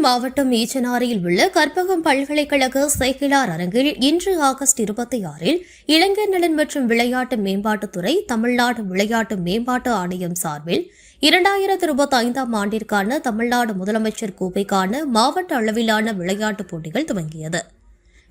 மாவட்டம் ஈச்சனாரியில் உள்ள கற்பகம் பல்கலைக்கழக சேக்கிழார் அரங்கில் இன்று ஆகஸ்ட் 26 இளைஞர் நலன் மற்றும் விளையாட்டு மேம்பாட்டுத்துறை தமிழ்நாடு விளையாட்டு மேம்பாட்டு ஆணையம் சார்பில் 2025 ஆண்டிற்கான தமிழ்நாடு முதலமைச்சர் கோப்பைக்கான மாவட்ட அளவிலான விளையாட்டுப் போட்டிகள் துவங்கியது.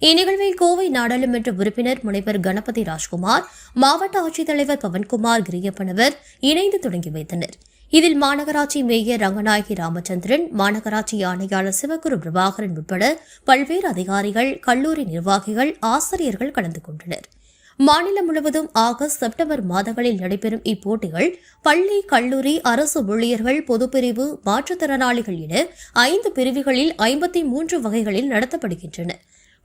இந்நிகழ்வில் கோவை நாடாளுமன்ற உறுப்பினர் முனைவர் கணபதி ராஜ்குமார், மாவட்ட ஆட்சித்தலைவர் பவன்குமார் கிரியப்பனவர் இணைந்து தொடங்கி வைத்தனர். இதில் மாநகராட்சி மேயர் ரங்கநாயகி ராமச்சந்திரன், மாநகராட்சி ஆணையாளர் சிவகுரு பிரபாகரன் உட்பட பல்வேறு அதிகாரிகள், கல்லூரி நிர்வாகிகள், ஆசிரியர்கள் கலந்து கொண்டனர். மாநிலம் முழுவதும் ஆகஸ்ட், செப்டம்பர் மாதங்களில் நடைபெறும் இப்போட்டிகள் பள்ளி, கல்லூரி, அரசு ஊழியர்கள், பொதுப்பிரிவு, மாற்றுத்திறனாளிகள் என 5 பிரிவுகளில் 53 வகைகளில் நடத்தப்படுகின்றன.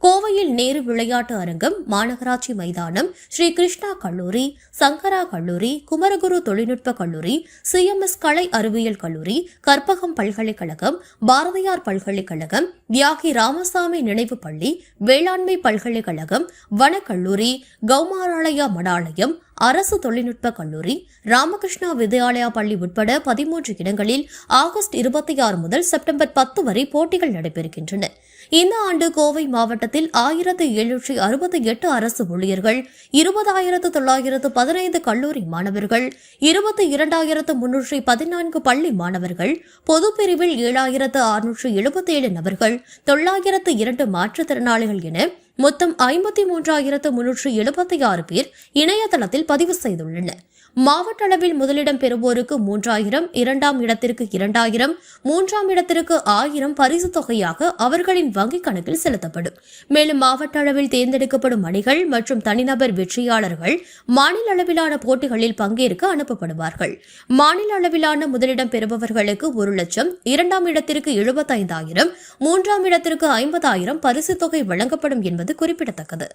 கோவையில் நேரு விளையாட்டு அரங்கம், மாநகராட்சி மைதானம், ஸ்ரீ கிருஷ்ணா கல்லூரி, சங்கரா கல்லூரி, குமரகுரு தொழில்நுட்ப கல்லூரி, CMS கலை அறிவியல் கல்லூரி, கற்பகம் பல்கலைக்கழகம், பாரதியார் பல்கலைக்கழகம், தியாகி ராமசாமி நினைவு பள்ளி, வேளாண்மை பல்கலைக்கழகம், வனக்கல்லூரி, கௌமாராலயா மடாலயம், அரசு தொழில்நுட்ப கல்லூரி, ராமகிருஷ்ணா வித்யாலயா பள்ளி உட்பட 13 இடங்களில் ஆகஸ்ட் 26 முதல் செப்டம்பர் 10 வரை போட்டிகள் நடைபெறுகின்றன. இந்த ஆண்டு கோவை மாவட்டத்தில் 1768 அரசு ஊழியர்கள், 20,915 கல்லூரி மாணவர்கள், 22,314 பள்ளி மாணவர்கள், பொதுப்பிரிவில் 7,677 நபர்கள், 902 மாற்றுத்திறனாளிகள் என மொத்தம் 53,376 பேர் இணையதளத்தில் பதிவு செய்துள்ளனர். மாவட்ட அளவில் முதலிடம் பெறுவோருக்கு 3,000, 2ஆம் இடத்திற்கு 2,000, 3ஆம் இடத்திற்கு 1,000 பரிசுத் தொகையாக அவர்களின் வங்கிக் கணக்கில் செலுத்தப்படும். மேலும் மாவட்ட அளவில் தேர்ந்தெடுக்கப்படும் அணிகள் மற்றும் தனிநபர் வெற்றியாளர்கள் மாநில அளவிலான போட்டிகளில் பங்கேற்க அனுப்பப்படுவார்கள். மாநில அளவிலான முதலிடம் பெறுபவர்களுக்கு 1 லட்சம், 2ஆம் இடத்திற்கு 75,000, 3ஆம் இடத்திற்கு 50,000 பரிசுத் தொகை வழங்கப்படும் என்பது குறிப்பிடத்தக்கது.